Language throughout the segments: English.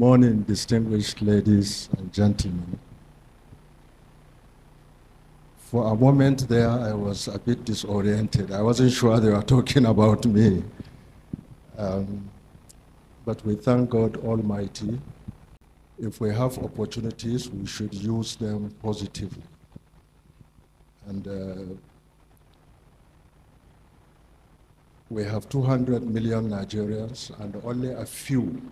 Morning, distinguished ladies and gentlemen. For a moment there, I was a bit disoriented. I wasn't sure they were talking about me. But we thank God Almighty. If we have opportunities, we should use them positively. And we have 200 million Nigerians, and only a few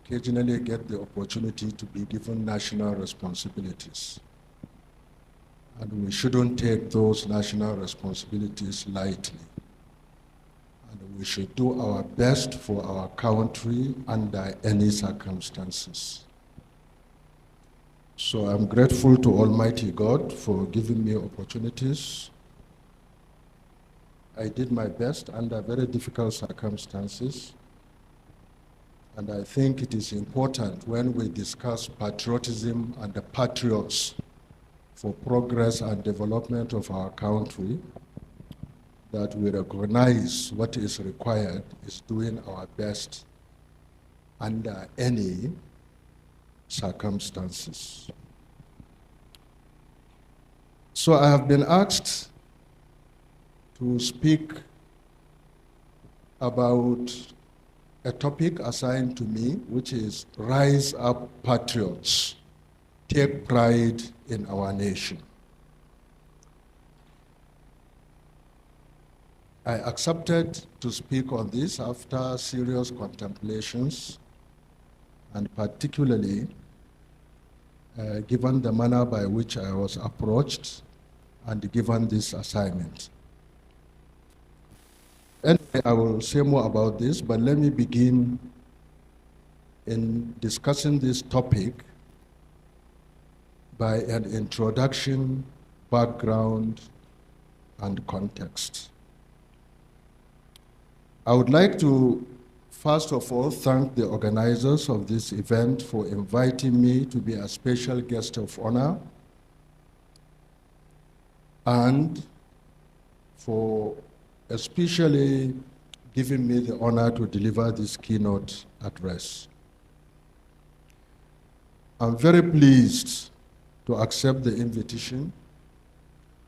occasionally get the opportunity to be given national responsibilities. And we shouldn't take those national responsibilities lightly. And we should do our best for our country under any circumstances. So I'm grateful to Almighty God for giving me opportunities. I did my best under very difficult circumstances. And I think it is important when we discuss patriotism and the patriots for progress and development of our country, that we recognize what is required is doing our best under any circumstances. So I have been asked to speak about a topic assigned to me, which is Rise Up Patriots, Take Pride in Our Nation. I accepted to speak on this after serious contemplations, and particularly given the manner by which I was approached and given this assignment. Anyway, I will say more about this, but let me begin in discussing this topic by an introduction, background, and context. I would like to, first of all, thank the organizers of this event for inviting me to be a special guest of honor and for especially giving me the honor to deliver this keynote address. I'm very pleased to accept the invitation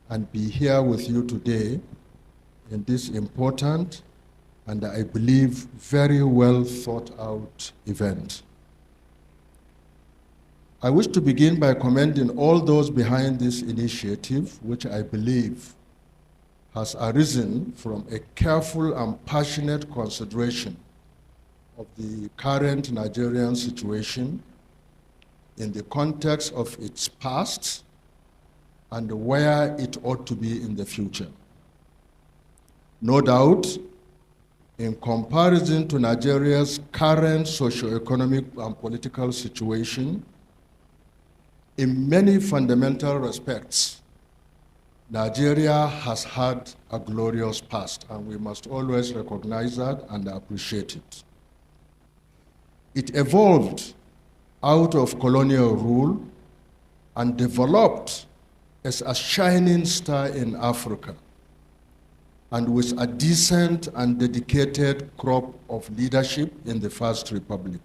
and be here with you today in this important and I believe very well thought out event. I wish to begin by commending all those behind this initiative, which I believe has arisen from a careful and passionate consideration of the current Nigerian situation in the context of its past and where it ought to be in the future. No doubt, in comparison to Nigeria's current socio-economic and political situation, in many fundamental respects, Nigeria has had a glorious past, and we must always recognize that and appreciate it. It evolved out of colonial rule and developed as a shining star in Africa, and with a decent and dedicated crop of leadership in the First Republic.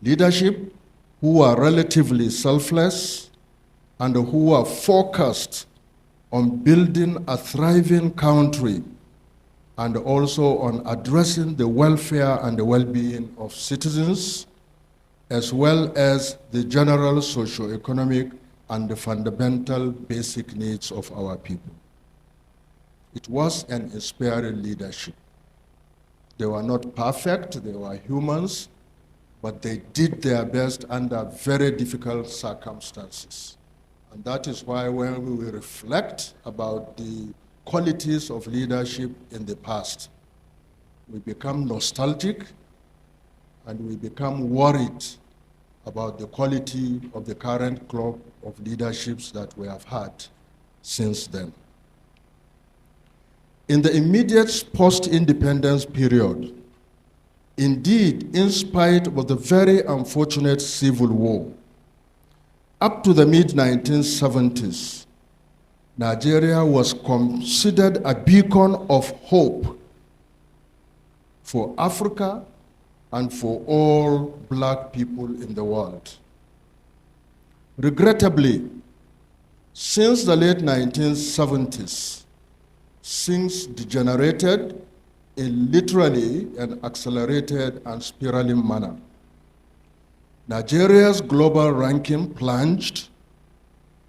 Leadership who are relatively selfless and who are focused on building a thriving country and also on addressing the welfare and the well-being of citizens, as well as the general socio-economic and the fundamental basic needs of our people. It was an inspiring leadership. They were not perfect, they were humans, but they did their best under very difficult circumstances. And that is why when we reflect about the qualities of leadership in the past, we become nostalgic and we become worried about the quality of the current crop of leaderships that we have had since then. In the immediate post-independence period, indeed, in spite of the very unfortunate civil war, up to the mid-1970s, Nigeria was considered a beacon of hope for Africa and for all black people in the world. Regrettably, since the late 1970s, things degenerated in literally an accelerated and spiraling manner. Nigeria's global ranking plunged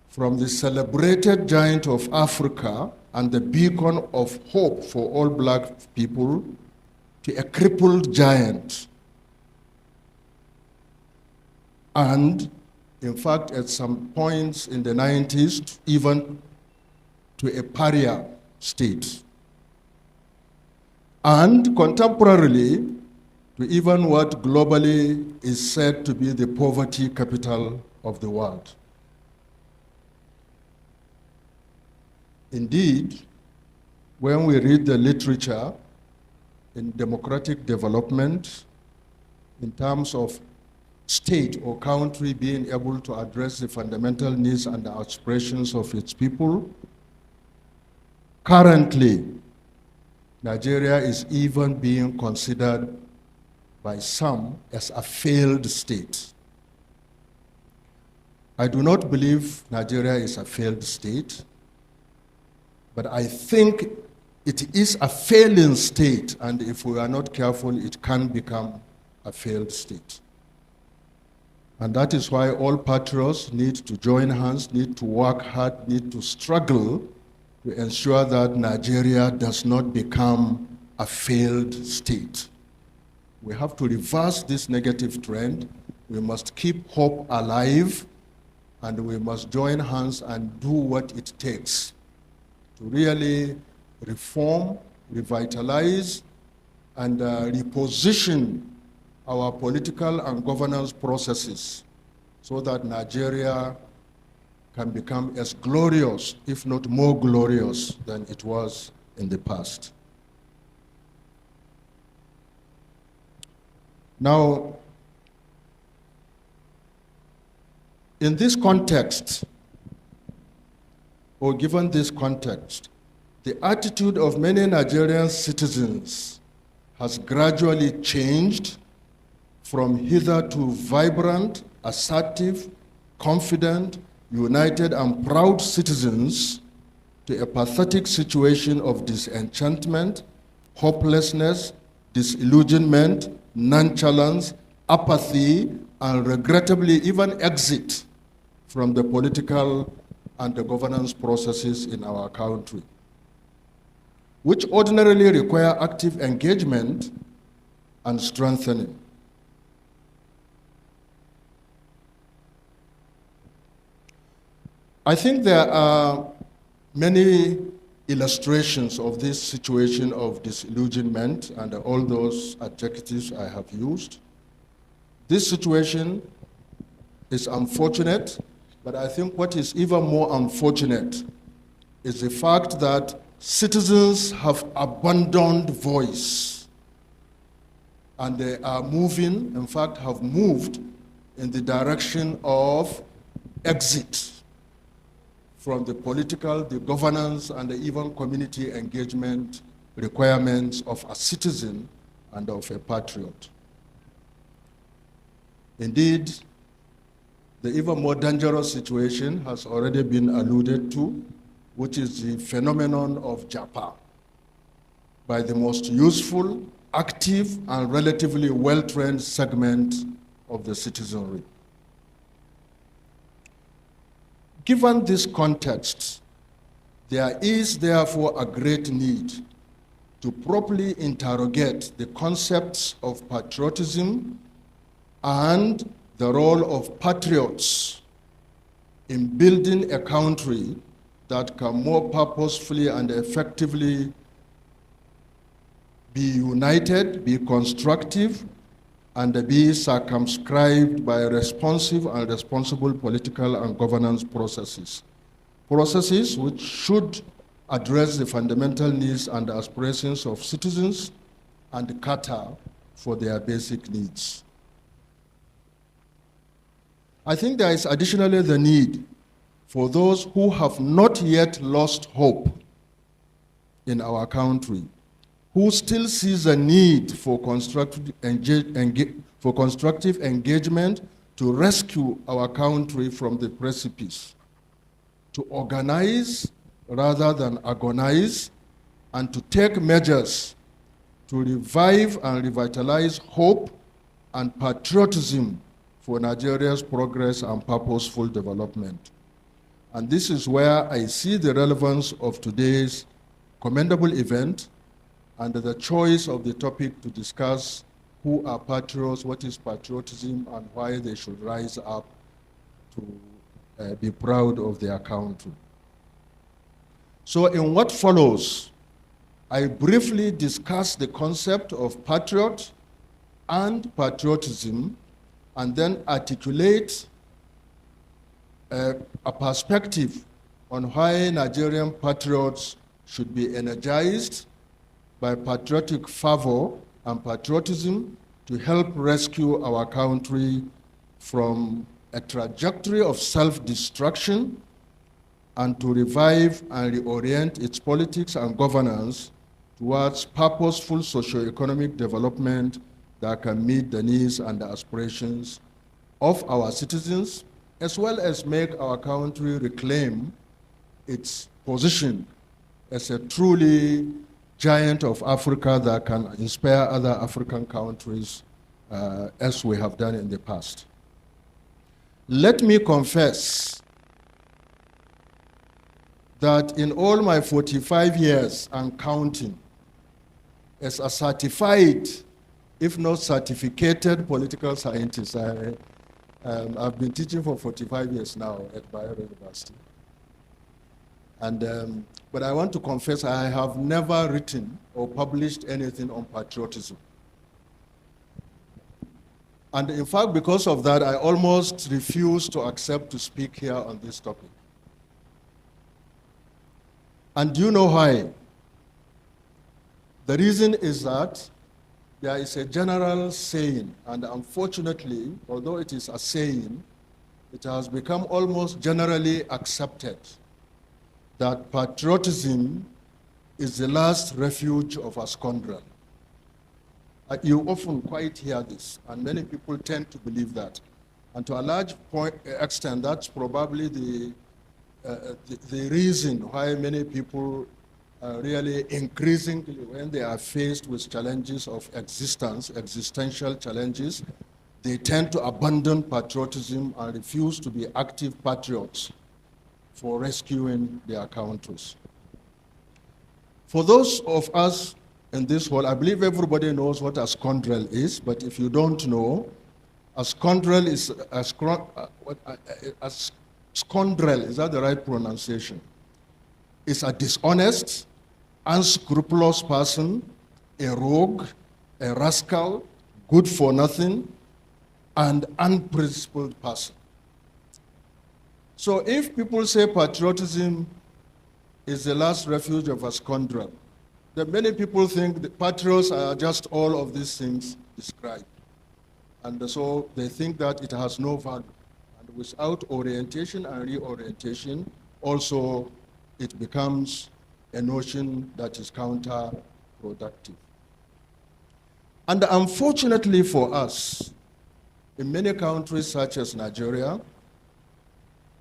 from the celebrated giant of Africa and the beacon of hope for all black people to a crippled giant. And in fact, at some points in the 90s, even to a pariah state. And contemporarily, to even what globally is said to be the poverty capital of the world. Indeed, when we read the literature in democratic development, in terms of state or country being able to address the fundamental needs and the aspirations of its people, currently, Nigeria is even being considered by some as a failed state. I do not believe Nigeria is a failed state, but I think it is a failing state, and if we are not careful, it can become a failed state. And that is why all patriots need to join hands, need to work hard, need to struggle to ensure that Nigeria does not become a failed state. We have to reverse this negative trend. We must keep hope alive, and we must join hands and do what it takes to really reform, revitalize, and reposition our political and governance processes so that Nigeria can become as glorious, if not more glorious, than it was in the past. Now, in this context, or given this context, the attitude of many Nigerian citizens has gradually changed from hitherto vibrant, assertive, confident, united, and proud citizens to a pathetic situation of disenchantment, hopelessness, disillusionment, nonchalance, apathy, and regrettably even exit from the political and the governance processes in our country, which ordinarily require active engagement and strengthening. I think there are many illustrations of this situation of disillusionment and all those adjectives I have used. This situation is unfortunate, but I think what is even more unfortunate is the fact that citizens have abandoned voice, and they are moving, in fact, have moved in the direction of exit from the political, the governance, and the even community engagement requirements of a citizen and of a patriot. Indeed, the even more dangerous situation has already been alluded to, which is the phenomenon of Japa by the most useful, active, and relatively well-trained segment of the citizenry. Given this context, there is therefore a great need to properly interrogate the concepts of patriotism and the role of patriots in building a country that can more purposefully and effectively be united, be constructive, and be circumscribed by responsive and responsible political and governance processes. Processes which should address the fundamental needs and aspirations of citizens and cater for their basic needs. I think there is additionally the need for those who have not yet lost hope in our country who still sees a need for constructive engagement to rescue our country from the precipice, to organize rather than agonize, and to take measures to revive and revitalize hope and patriotism for Nigeria's progress and purposeful development. And this is where I see the relevance of today's commendable event and the choice of the topic to discuss who are patriots, what is patriotism, and why they should rise up to be proud of their country. So in what follows, I briefly discuss the concept of patriot and patriotism, and then articulate a perspective on why Nigerian patriots should be energized by patriotic fervor and patriotism to help rescue our country from a trajectory of self-destruction and to revive and reorient its politics and governance towards purposeful socio-economic development that can meet the needs and the aspirations of our citizens, as well as make our country reclaim its position as a truly giant of Africa that can inspire other African countries as we have done in the past. Let me confess that in all my 45 years and counting, as a certified, if not certificated political scientist, I've been teaching for 45 years now at Bayero University. And, but I want to confess I have never written or published anything on patriotism. And in fact, because of that, I almost refuse to accept to speak here on this topic. And do you know why? The reason is that there is a general saying, and unfortunately, although it is a saying, it has become almost generally accepted that patriotism is the last refuge of a scoundrel. You often quite hear this, and many people tend to believe that. And to a large extent, that's probably the reason why many people really increasingly, when they are faced with challenges of existence, existential challenges, they tend to abandon patriotism and refuse to be active patriots for rescuing their countries. For those of us in this hall, I believe everybody knows what a scoundrel is, but if you don't know, a scoundrel is a scoundrel, is that the right pronunciation? Is a dishonest, unscrupulous person, a rogue, a rascal, good for nothing, and unprincipled person. So if people say patriotism is the last refuge of a scoundrel, then many people think that patriots are just all of these things described. And so they think that it has no value. And without orientation and reorientation, also it becomes a notion that is counterproductive. And unfortunately for us, in many countries such as Nigeria,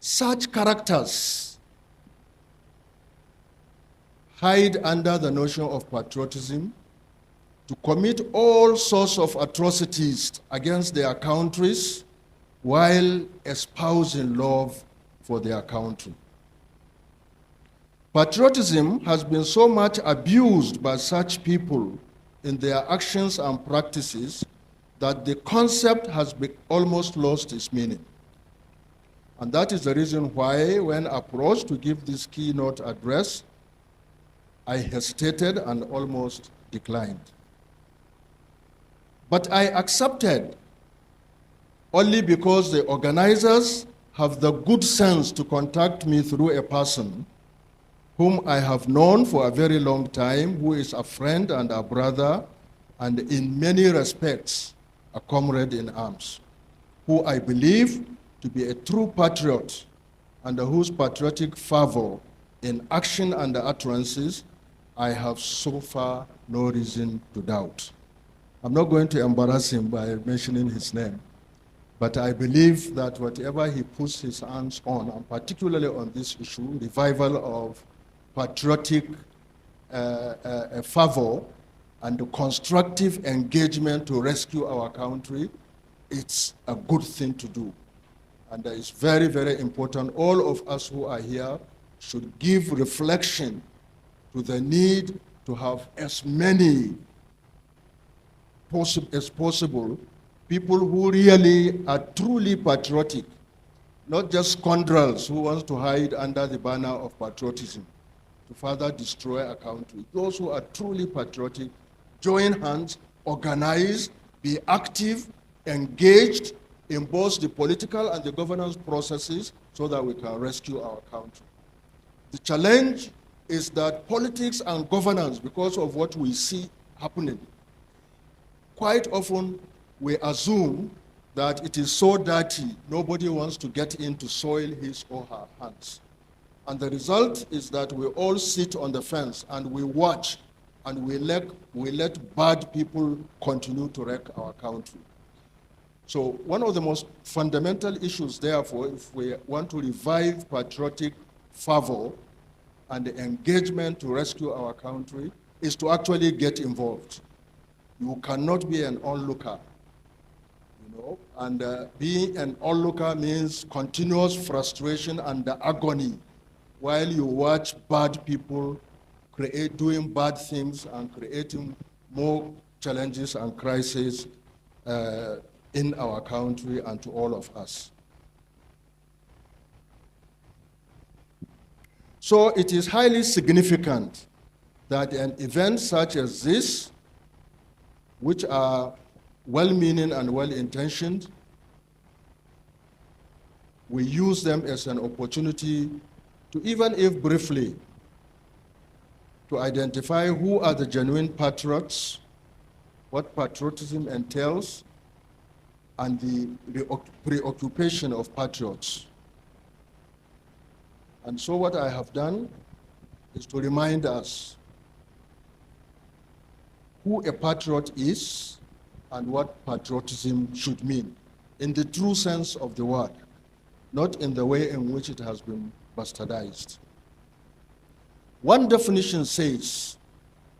such characters hide under the notion of patriotism to commit all sorts of atrocities against their countries while espousing love for their country. Patriotism has been so much abused by such people in their actions and practices that the concept has almost lost its meaning. And that is the reason why, when approached to give this keynote address, I hesitated and almost declined. But I accepted only because the organizers have the good sense to contact me through a person whom I have known for a very long time, who is a friend and a brother, and in many respects, a comrade in arms, who I believe to be a true patriot and whose patriotic fervor in action and utterances I have so far no reason to doubt. I'm not going to embarrass him by mentioning his name, but I believe that whatever he puts his hands on, and particularly on this issue, revival of patriotic fervor and the constructive engagement to rescue our country, it's a good thing to do. And it's very, very important. All of us who are here should give reflection to the need to have as many as possible people who really are truly patriotic, not just scoundrels who want to hide under the banner of patriotism to further destroy a country. Those who are truly patriotic, join hands, organize, be active, engaged in both the political and the governance processes so that we can rescue our country. The challenge is that politics and governance, because of what we see happening, quite often we assume that it is so dirty, nobody wants to get in to soil his or her hands. And the result is that we all sit on the fence and we watch and we let bad people continue to wreck our country. So one of the most fundamental issues, therefore, if we want to revive patriotic fervor and the engagement to rescue our country, is to actually get involved. You cannot be an onlooker, and being an onlooker means continuous frustration and agony while you watch bad people doing bad things and creating more challenges and crises in our country and to all of us. So it is highly significant that an event such as this, which are well-meaning and well-intentioned, we use them as an opportunity to, even if briefly, to identify who are the genuine patriots, what patriotism entails, and the preoccupation of patriots. And so what I have done is to remind us who a patriot is and what patriotism should mean, in the true sense of the word, not in the way in which it has been bastardized. One definition says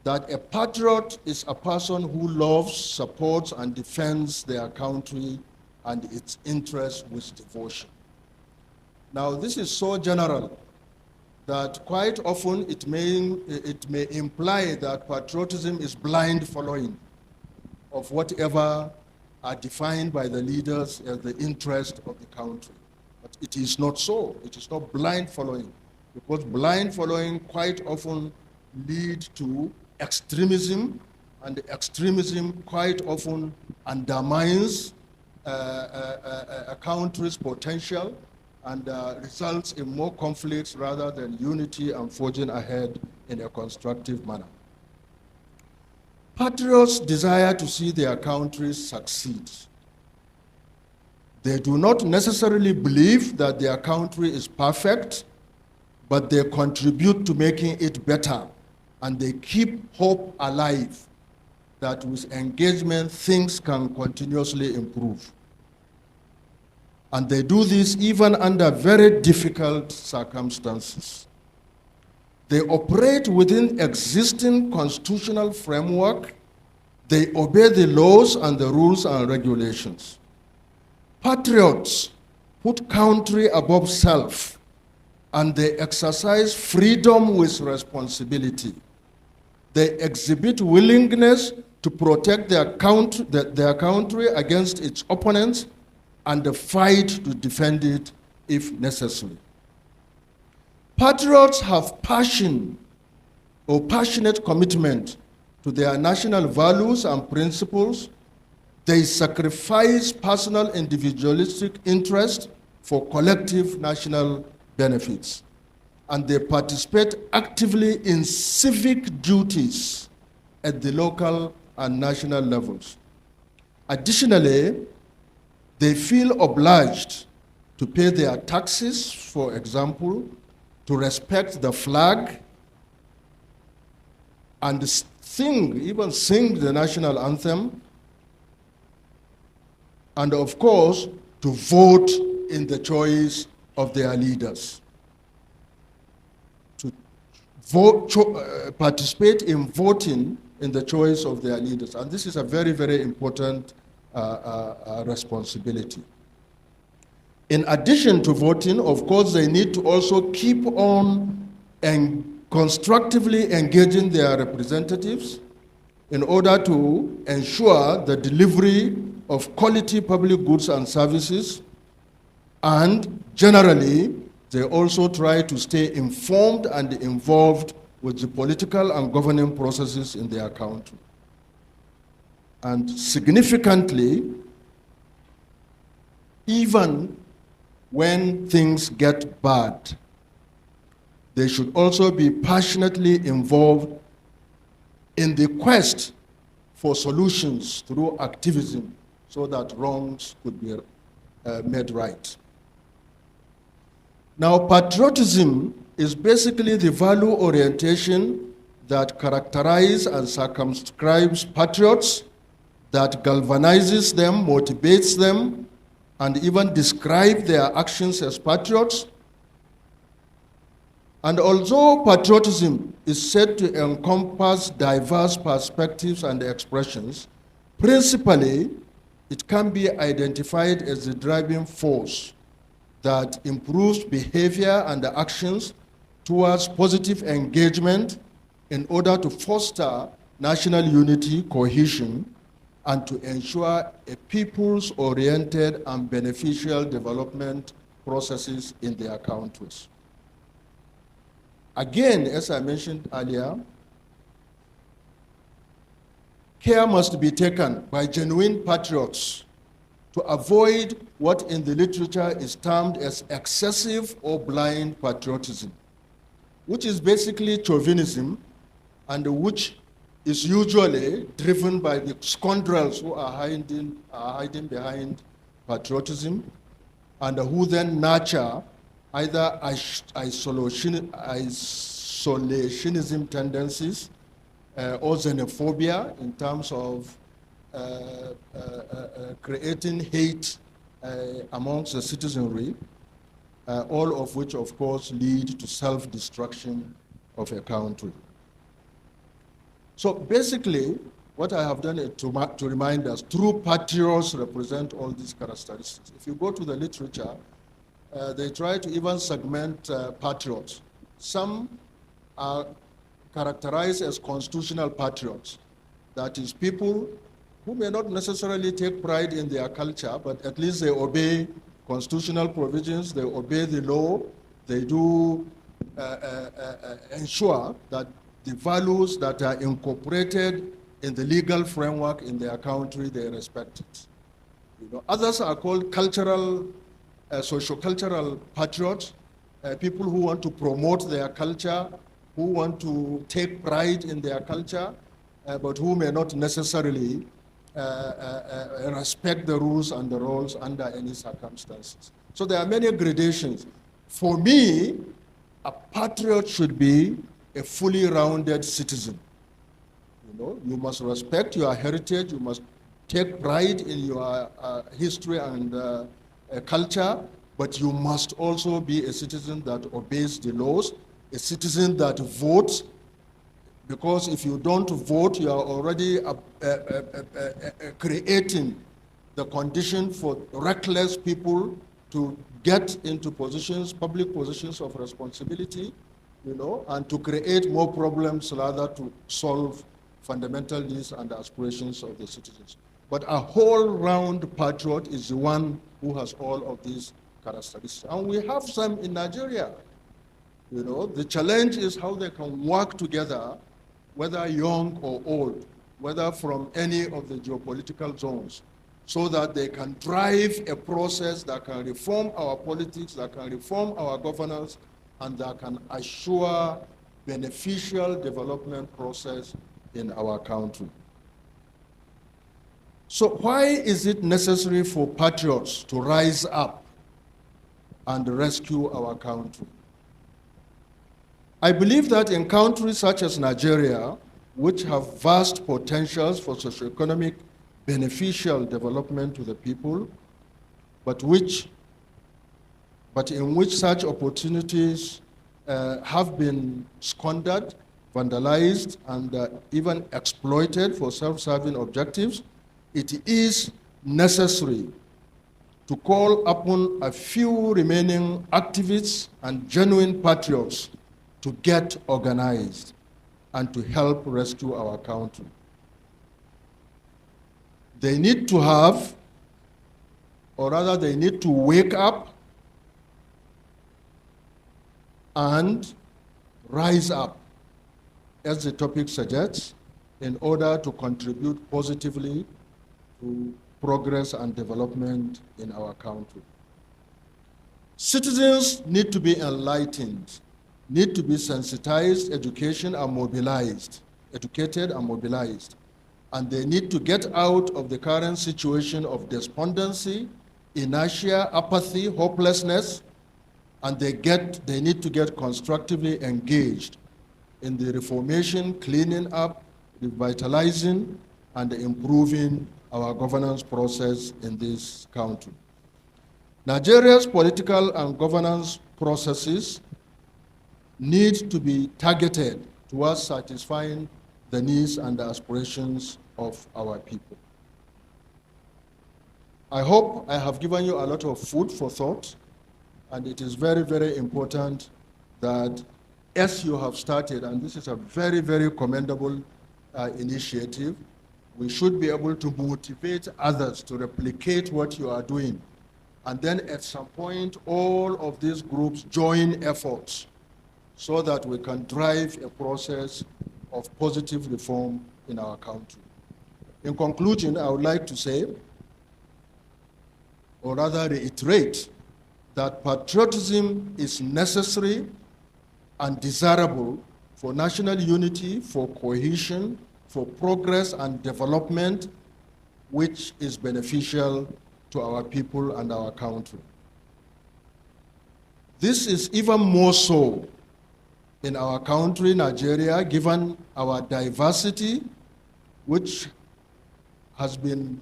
that a patriot is a person who loves, supports, and defends their country and its interests with devotion. Now, this is so general that quite often it may imply that patriotism is blind following of whatever are defined by the leaders as the interest of the country. But it is not so. It is not blind following, because blind following quite often lead to extremism, and extremism quite often undermines a country's potential and results in more conflicts rather than unity and forging ahead in a constructive manner. Patriots desire to see their countries succeed. They do not necessarily believe that their country is perfect, but they contribute to making it better, and they keep hope alive that with engagement things can continuously improve. And they do this even under very difficult circumstances. They operate within existing constitutional framework. They obey the laws and the rules and regulations. Patriots put country above self, and they exercise freedom with responsibility. They exhibit willingness to protect their country against its opponents and the fight to defend it if necessary. Patriots have passion or passionate commitment to their national values and principles. They sacrifice personal individualistic interest for collective national benefits. And they participate actively in civic duties at the local and national levels. Additionally, they feel obliged to pay their taxes, for example, to respect the flag, and even sing the national anthem, and of course, to vote in the choice of their leaders. To participate in voting in the choice of their leaders. And this is a very, very important responsibility. In addition to voting, of course, they need to also keep on and constructively engaging their representatives in order to ensure the delivery of quality public goods and services, and generally, they also try to stay informed and involved with the political and governing processes in their country. And significantly, even when things get bad, they should also be passionately involved in the quest for solutions through activism so that wrongs could be made right. Now, patriotism is basically the value orientation that characterizes and circumscribes patriots, that galvanizes them, motivates them, and even describe their actions as patriots. And although patriotism is said to encompass diverse perspectives and expressions, principally, it can be identified as the driving force that improves behavior and actions towards positive engagement in order to foster national unity, cohesion, and to ensure a people's-oriented and beneficial development processes in their countries. Again, as I mentioned earlier, care must be taken by genuine patriots to avoid what in the literature is termed as excessive or blind patriotism, which is basically chauvinism and which is usually driven by the scoundrels who are hiding behind patriotism and who then nurture either isolationism tendencies or xenophobia in terms of creating hate amongst the citizenry, all of which, of course, lead to self-destruction of a country. So basically, what I have done is to remind us, true patriots represent all these characteristics. If you go to the literature, they try to even segment patriots. Some are characterized as constitutional patriots. That is, people who may not necessarily take pride in their culture, but at least they obey constitutional provisions, they obey the law, they do ensure that the values that are incorporated in the legal framework in their country, they respect it. You know, others are called cultural, socio-cultural patriots, people who want to promote their culture, who want to take pride in their culture, but who may not necessarily respect the rules and the roles under any circumstances. So there are many gradations. For me, a patriot should be a fully rounded citizen. You know, you must respect your heritage, you must take pride in your history and culture, but you must also be a citizen that obeys the laws, a citizen that votes, because if you don't vote, you are already creating the condition for reckless people to get into positions, public positions of responsibility, you know, and to create more problems rather to solve fundamental needs and aspirations of the citizens. But a whole-round patriot is the one who has all of these characteristics. And we have some in Nigeria. You know, the challenge is how they can work together, whether young or old, whether from any of the geopolitical zones, so that they can drive a process that can reform our politics, that can reform our governance, and that can assure beneficial development process in our country. So why is it necessary for patriots to rise up and rescue our country? I believe that in countries such as Nigeria, which have vast potentials for socioeconomic beneficial development to the people, but in which such opportunities have been squandered, vandalized, and even exploited for self-serving objectives, it is necessary to call upon a few remaining activists and genuine patriots to get organized and to help rescue our country. They need to have, or rather they need to wake up and rise up, as the topic suggests, in order to contribute positively to progress and development in our country. Citizens need to be enlightened, need to be sensitized, educated and mobilized, and they need to get out of the current situation of despondency, inertia, apathy, hopelessness, and they need to get constructively engaged in the reformation, cleaning up, revitalizing, and improving our governance process in this country. Nigeria's political and governance processes need to be targeted towards satisfying the needs and the aspirations of our people. I hope I have given you a lot of food for thought, and it is very, very important that as you have started, and this is a very, very commendable initiative, we should be able to motivate others to replicate what you are doing. And then at some point, all of these groups join efforts so that we can drive a process of positive reform in our country. In conclusion, I would like to say, or rather reiterate, that patriotism is necessary and desirable for national unity, for cohesion, for progress and development, which is beneficial to our people and our country. This is even more so in our country, Nigeria, given our diversity, which has been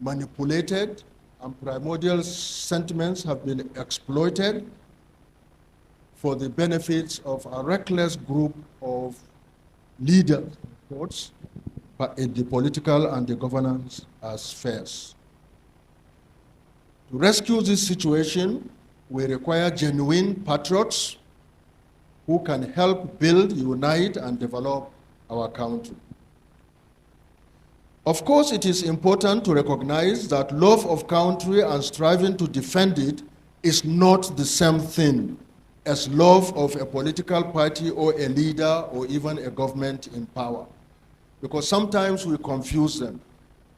manipulated and primordial sentiments have been exploited for the benefits of a reckless group of leaders, but in the political and the governance spheres. To rescue this situation, we require genuine patriots who can help build, unite, and develop our country. Of course, it is important to recognize that love of country and striving to defend it is not the same thing as love of a political party or a leader or even a government in power, because sometimes we confuse them.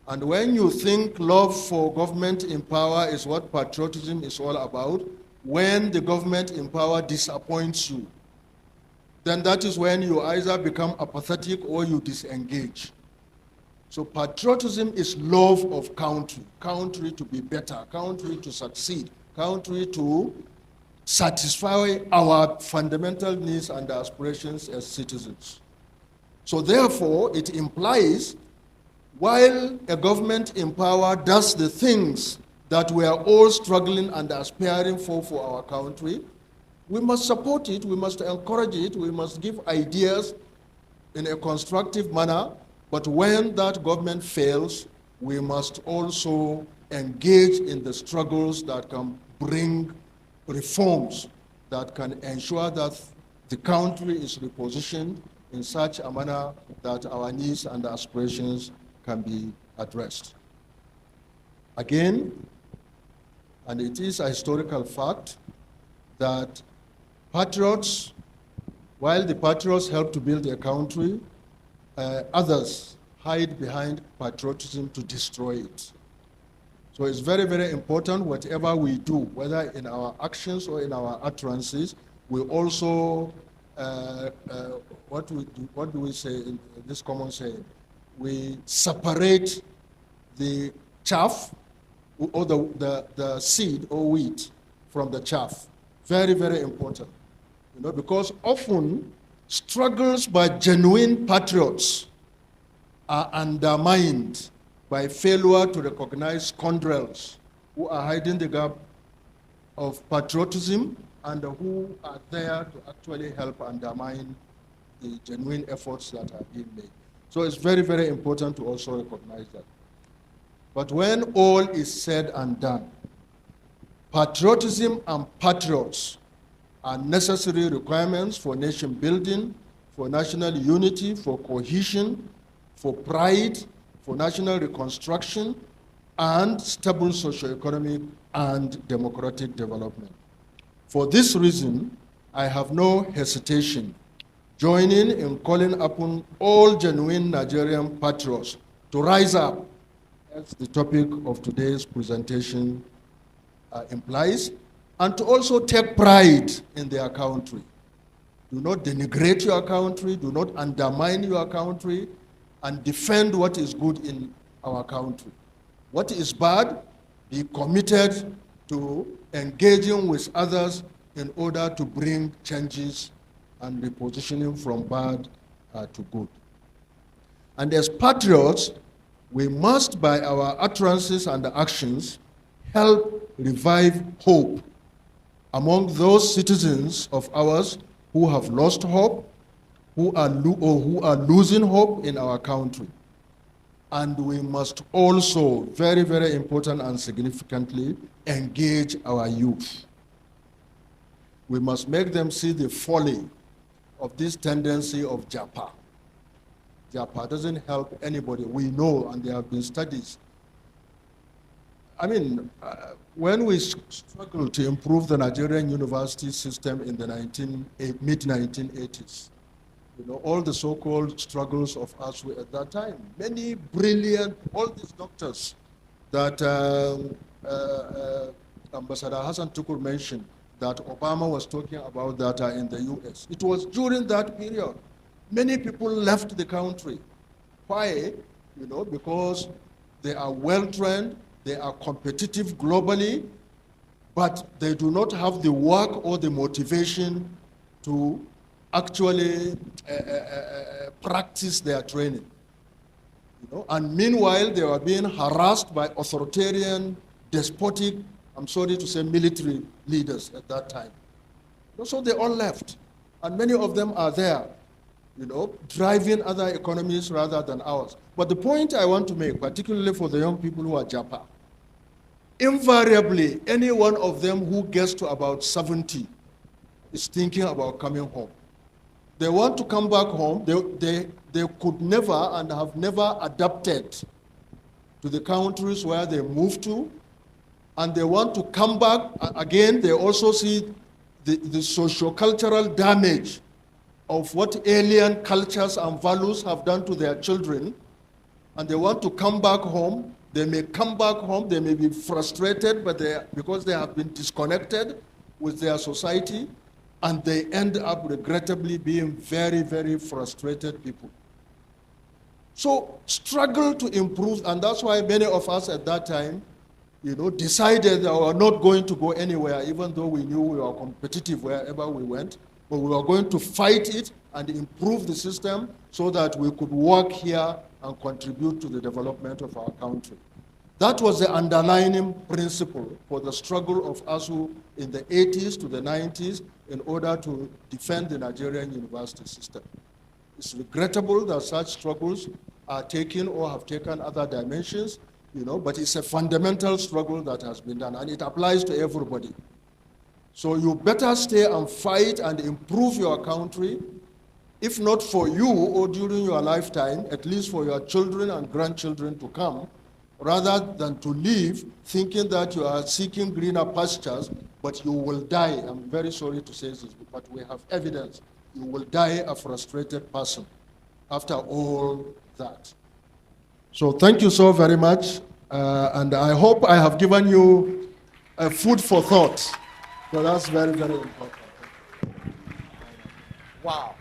And when you think love for government in power is what patriotism is all about, when the government in power disappoints you, then that is when you either become apathetic or you disengage. So patriotism is love of country, country to be better, country to succeed, country to satisfy our fundamental needs and aspirations as citizens. So therefore, it implies while a government in power does the things that we are all struggling and aspiring for our country, we must support it, we must encourage it, we must give ideas in a constructive manner. But when that government fails, we must also engage in the struggles that can bring reforms that can ensure that the country is repositioned in such a manner that our needs and aspirations can be addressed. Again, and it is a historical fact that patriots, while the patriots help to build a country, others hide behind patriotism to destroy it. So it's very, very important whatever we do, whether in our actions or in our utterances, we also, what do we say in this common saying? We separate the chaff or the seed or wheat from the chaff. Very, very important. Because often Struggles by genuine patriots are undermined by failure to recognize scoundrels who are hiding the gap of patriotism and who are there to actually help undermine the genuine efforts that are being made. So it's very, very important to also recognize that. But when all is said and done, patriotism and patriots are necessary requirements for nation building, for national unity, for cohesion, for pride, for national reconstruction, and stable socio-economic and democratic development. For this reason, I have no hesitation joining in calling upon all genuine Nigerian patriots to rise up, as the topic of today's presentation implies, and to also take pride in their country. Do not denigrate your country, do not undermine your country, and defend what is good in our country. What is bad, be committed to engaging with others in order to bring changes and repositioning from bad to good. And as patriots, we must, by our utterances and actions, help revive hope among those citizens of ours who have lost hope, who are losing hope in our country. And we must also, very, very important and significantly, engage our youth. We must make them see the folly of this tendency of Japa. Japa doesn't help anybody. We know, and there have been studies. I mean, when we struggled to improve the Nigerian university system in the mid-1980s, you know, all the so-called struggles of us were at that time. Many brilliant, all these doctors that Ambassador Hassan Tukur mentioned, that Obama was talking about that in the US. It was during that period. Many people left the country. Why? You know, because they are well-trained, they are competitive globally, but they do not have the work or the motivation to actually practice their training. You know? And meanwhile, they were being harassed by authoritarian, despotic, I'm sorry to say, military leaders at that time. So they all left. And many of them are there, you know, driving other economies rather than ours. But the point I want to make, particularly for the young people who are Japa, invariably, any one of them who gets to about 70 is thinking about coming home. They want to come back home. They could never and have never adapted to the countries where they moved to, and they want to come back. Again, they also see the socio-cultural damage of what alien cultures and values have done to their children, and they want to come back home. They may come back home, they may be frustrated, but because they have been disconnected with their society, and they end up regrettably being very, very frustrated people. So struggle to improve, and that's why many of us at that time, you know, decided that we were not going to go anywhere, even though we knew we were competitive wherever we went, but we were going to fight it and improve the system so that we could work here and contribute to the development of our country. That was the underlying principle for the struggle of ASU in the 80s to the 90s in order to defend the Nigerian university system. It's regrettable that such struggles are taken or have taken other dimensions, you know, but it's a fundamental struggle that has been done, and it applies to everybody. So you better stay and fight and improve your country, if not for you or during your lifetime, at least for your children and grandchildren to come, rather than to live thinking that you are seeking greener pastures, but you will die. I'm very sorry to say this, but we have evidence. You will die a frustrated person after all that. So thank you so very much, and I hope I have given you food for thought. So that's very, very important. Wow.